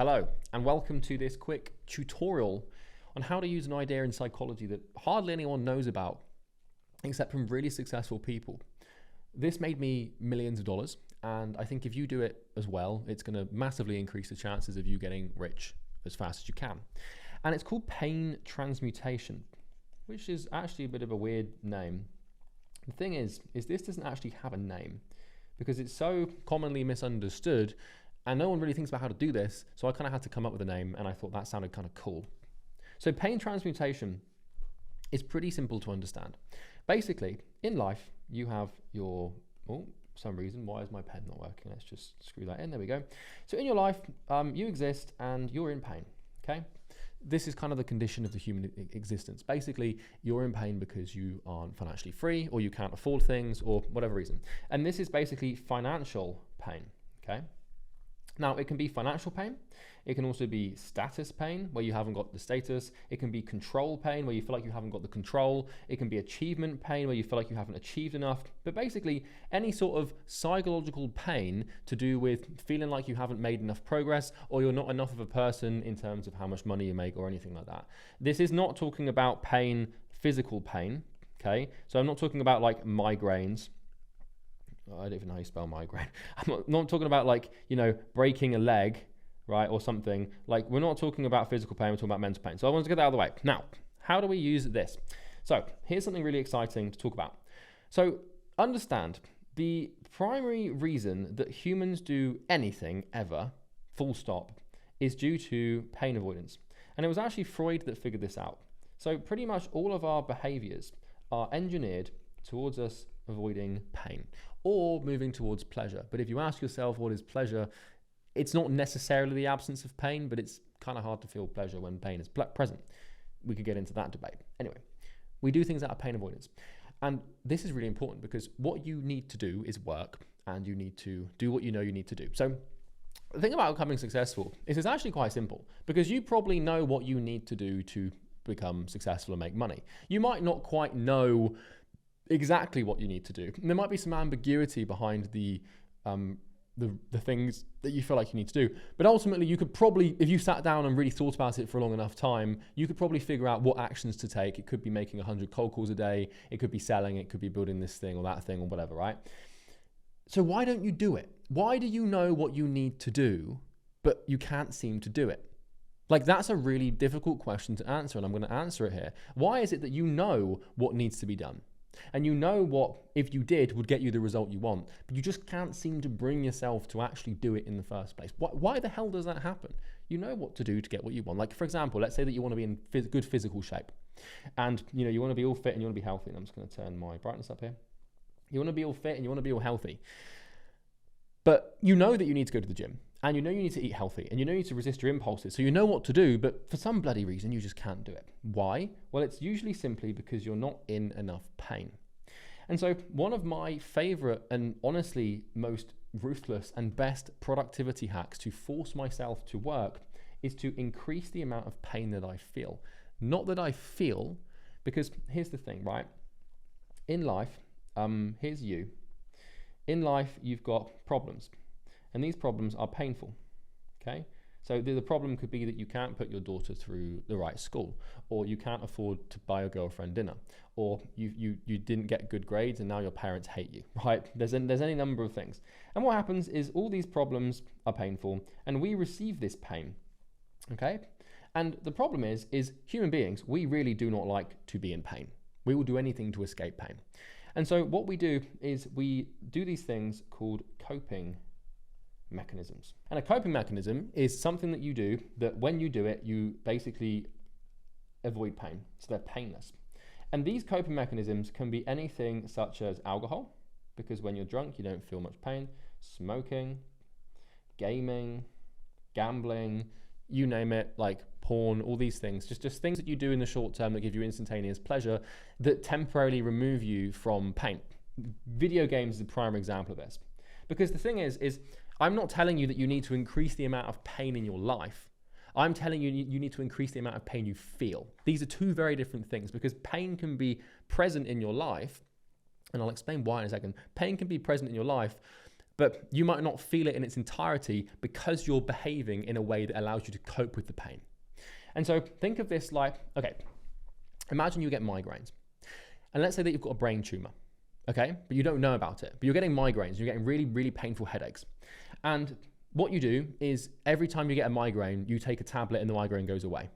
Hello, and welcome to this quick tutorial on how to use an idea in psychology that hardly anyone knows about, except from really successful people. This made me millions of dollars, and I think if you do it as well, it's going to massively increase the chances of you getting rich as fast as you can. And it's called pain transmutation, which is actually a bit of a weird name. The thing is this doesn't actually have a name because it's so commonly misunderstood and no one really thinks about how to do this. So I kind of had to come up with a name and I thought that sounded kind of cool. So pain transmutation is pretty simple to understand. Basically, in life, you have your, for some reason, why is my pen not working? Let's just screw that in, there we go. So in your life, you exist and you're in pain, okay? This is kind of the condition of the human existence. Basically, you're in pain because you aren't financially free or you can't afford things or whatever reason. And this is basically financial pain, okay? Now, it can be financial pain. It can also be status pain, where you haven't got the status. It can be control pain, where you feel like you haven't got the control. It can be achievement pain, where you feel like you haven't achieved enough. But basically, any sort of psychological pain to do with feeling like you haven't made enough progress or you're not enough of a person in terms of how much money you make or anything like that. This is not talking about pain, physical pain, okay? So I'm not talking about like migraines. I don't even know how you spell migraine. I'm not talking about like, you know, breaking a leg, right, or something. Like, we're not talking about physical pain, we're talking about mental pain. So I wanted to get that out of the way. Now, how do we use this? So here's something really exciting to talk about. So understand, the primary reason that humans do anything ever, full stop, is due to pain avoidance. And it was actually Freud that figured this out. So pretty much all of our behaviors are engineered towards us avoiding pain or moving towards pleasure. But if you ask yourself what is pleasure, it's not necessarily the absence of pain, but it's kind of hard to feel pleasure when pain is present. We could get into that debate. Anyway, we do things out of pain avoidance. And this is really important because what you need to do is work and you need to do what you know you need to do. So the thing about becoming successful is it's actually quite simple because you probably know what you need to do to become successful and make money. You might not quite know exactly what you need to do. And there might be some ambiguity behind the things that you feel like you need to do. But ultimately, you could probably, if you sat down and really thought about it for a long enough time, you could probably figure out what actions to take. It could be making 100 cold calls a day. It could be selling. It could be building this thing or that thing or whatever, right? So why don't you do it? Why do you know what you need to do, but you can't seem to do it? Like, that's a really difficult question to answer, and I'm going to answer it here. Why is it that you know what needs to be done? And you know what, if you did, would get you the result you want, but you just can't seem to bring yourself to actually do it in the first place. Why the hell does that happen? You know what to do to get what you want. Like, for example, let's say that you want to be in good physical shape and, you know, you want to be all fit and you want to be healthy. And I'm just going to turn my brightness up here. You want to be all fit and you want to be all healthy, but you know that you need to go to the gym. And you know you need to eat healthy and you know you need to resist your impulses. So you know what to do, but for some bloody reason, you just can't do it. Why? Well, it's usually simply because you're not in enough pain. And so one of my favorite and honestly most ruthless and best productivity hacks to force myself to work is to increase the amount of pain that I feel. Not that I feel, because here's the thing, right? In life, here's you. In life, you've got problems. And these problems are painful, okay? So the problem could be that you can't put your daughter through the right school, or you can't afford to buy your girlfriend dinner, or you didn't get good grades and now your parents hate you, right? There's any number of things. And what happens is all these problems are painful and we receive this pain, okay? And the problem is human beings, we really do not like to be in pain. We will do anything to escape pain. And so what we do is we do these things called coping mechanisms. And a coping mechanism is something that you do that when you do it, you basically avoid pain. So they're painless. And these coping mechanisms can be anything such as alcohol, because when you're drunk, you don't feel much pain, smoking, gaming, gambling, you name it, like porn, all these things, just things that you do in the short term that give you instantaneous pleasure that temporarily remove you from pain. Video games is a prime example of this. Because the thing is I'm not telling you that you need to increase the amount of pain in your life. I'm telling you you need to increase the amount of pain you feel. These are two very different things because pain can be present in your life, and I'll explain why in a second. Pain can be present in your life, but you might not feel it in its entirety because you're behaving in a way that allows you to cope with the pain. And so think of this like, okay, imagine you get migraines. And let's say that you've got a brain tumor, okay? But you don't know about it. But you're getting migraines. You're getting really, really painful headaches. And what you do is every time you get a migraine, you take a tablet and the migraine goes away.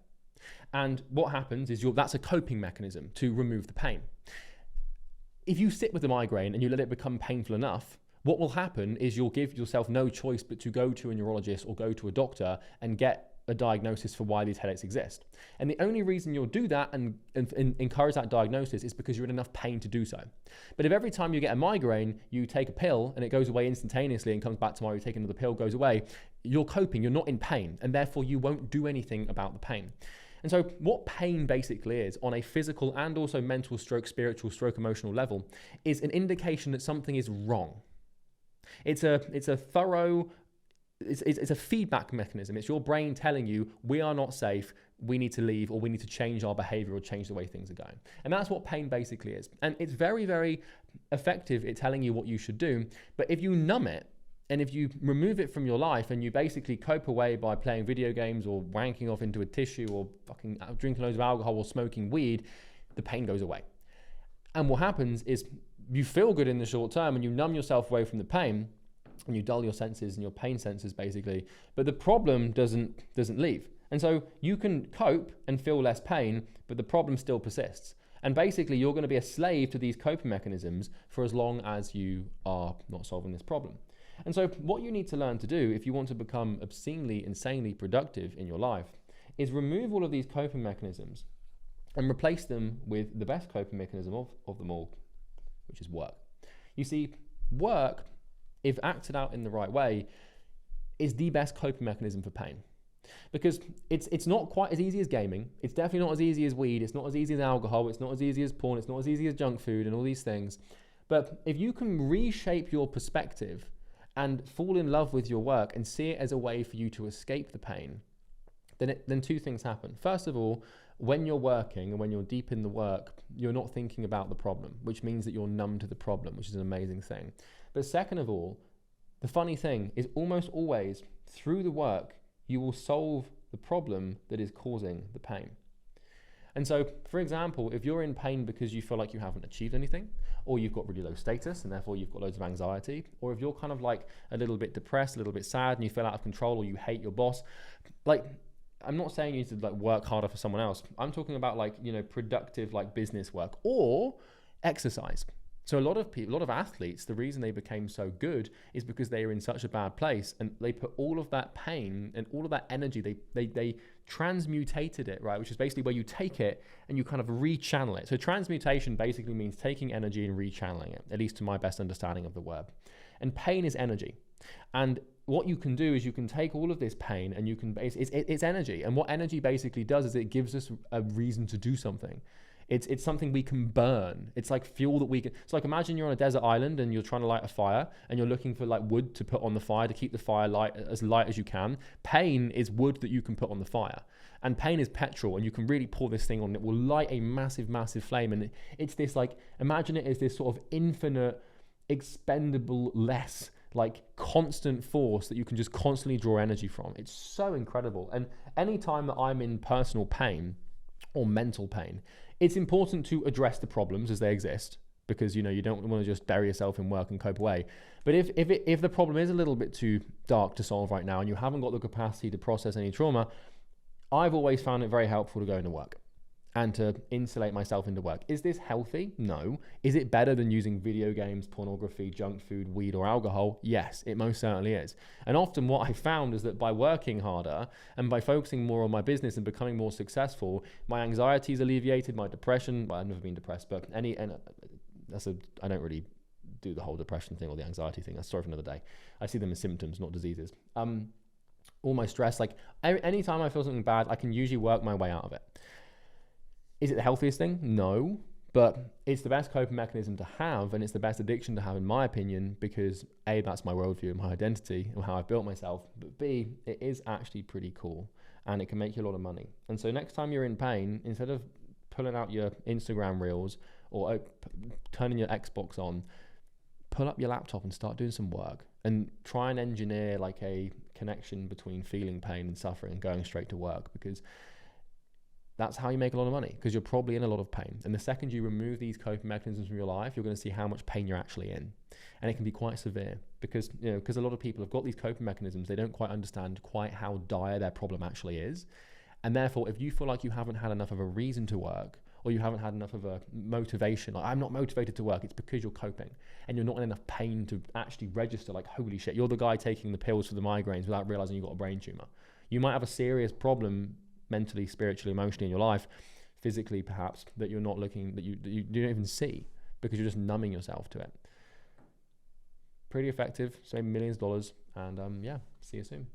And what happens is that's a coping mechanism to remove the pain. If you sit with the migraine and you let it become painful enough, what will happen is you'll give yourself no choice but to go to a neurologist or go to a doctor and get a diagnosis for why these headaches exist. And the only reason you'll do that and encourage that diagnosis is because you're in enough pain to do so. But if every time you get a migraine, you take a pill and it goes away instantaneously and comes back tomorrow, you take another pill, goes away, you're coping, you're not in pain, and therefore you won't do anything about the pain. And so what pain basically is on a physical and also mental stroke, spiritual stroke, emotional level is an indication that something is wrong. It's a thorough, it's a feedback mechanism. It's your brain telling you, we are not safe, we need to leave, or we need to change our behavior or change the way things are going. And that's what pain basically is. And it's very, very effective at telling you what you should do. But if you numb it, and if you remove it from your life and you basically cope away by playing video games or wanking off into a tissue or fucking drinking loads of alcohol or smoking weed, the pain goes away. And what happens is you feel good in the short term and you numb yourself away from the pain and you dull your senses and your pain senses basically, but the problem doesn't leave. And so you can cope and feel less pain, but the problem still persists. And basically you're going to be a slave to these coping mechanisms for as long as you are not solving this problem. And so what you need to learn to do if you want to become obscenely, insanely productive in your life is remove all of these coping mechanisms and replace them with the best coping mechanism of them all, which is work. You see, work, if acted out in the right way, is the best coping mechanism for pain. Because it's not quite as easy as gaming. It's definitely not as easy as weed. It's not as easy as alcohol. It's not as easy as porn. It's not as easy as junk food and all these things. But if you can reshape your perspective and fall in love with your work and see it as a way for you to escape the pain, then two things happen. First of all, when you're working and when you're deep in the work, you're not thinking about the problem, which means that you're numb to the problem, which is an amazing thing. But second of all, the funny thing is almost always through the work, you will solve the problem that is causing the pain. And so, for example, if you're in pain because you feel like you haven't achieved anything, or you've got really low status and therefore you've got loads of anxiety, or if you're kind of like a little bit depressed, a little bit sad and you feel out of control, or you hate your boss, like, I'm not saying you need to like work harder for someone else. I'm talking about like, you know, productive like business work or exercise. So a lot of people, a lot of athletes, the reason they became so good is because they were in such a bad place and they put all of that pain and all of that energy, they transmutated it, right? Which is basically where you take it and you kind of rechannel it. So transmutation basically means taking energy and rechanneling it, at least to my best understanding of the word. And pain is energy. And what you can do is you can take all of this pain and you can it's energy. And what energy basically does is it gives us a reason to do something. It's something we can burn. It's like fuel that we can. It's like imagine you're on a desert island and you're trying to light a fire and you're looking for like wood to put on the fire to keep the fire light as you can. Pain is wood that you can put on the fire. And pain is petrol, and you can really pour this thing on. It will light a massive, massive flame. And it's this like, imagine it as this sort of infinite, expendable, less like constant force that you can just constantly draw energy from. It's so incredible. And anytime that I'm in personal pain or mental pain, it's important to address the problems as they exist, because you know you don't want to just bury yourself in work and cope away. But if the problem is a little bit too dark to solve right now and you haven't got the capacity to process any trauma, I've always found it very helpful to go into work and to insulate myself into work. Is this healthy? No. Is it better than using video games, pornography, junk food, weed, or alcohol? Yes, it most certainly is. And often what I found is that by working harder and by focusing more on my business and becoming more successful, my anxiety is alleviated, my depression, well, I've never been depressed, but I don't really do the whole depression thing or the anxiety thing. That's a story for another day. I see them as symptoms, not diseases. All my stress, like anytime I feel something bad, I can usually work my way out of it. Is it the healthiest thing? No, but it's the best coping mechanism to have, and it's the best addiction to have, in my opinion, because A, that's my worldview and my identity and how I've built myself, but B, it is actually pretty cool and it can make you a lot of money. And so next time you're in pain, instead of pulling out your Instagram reels or turning your Xbox on, pull up your laptop and start doing some work and try and engineer like a connection between feeling pain and suffering and going straight to work, because that's how you make a lot of money, because you're probably in a lot of pain. And the second you remove these coping mechanisms from your life, you're going to see how much pain you're actually in. And it can be quite severe because, because a lot of people have got these coping mechanisms, they don't quite understand quite how dire their problem actually is. And therefore, if you feel like you haven't had enough of a reason to work, or you haven't had enough of a motivation, like I'm not motivated to work, it's because you're coping and you're not in enough pain to actually register like, holy shit, you're the guy taking the pills for the migraines without realizing you've got a brain tumor. You might have a serious problem mentally, spiritually, emotionally in your life, physically perhaps, that you're not looking, that you don't even see because you're just numbing yourself to it. Pretty effective, save millions of dollars, and yeah, see you soon.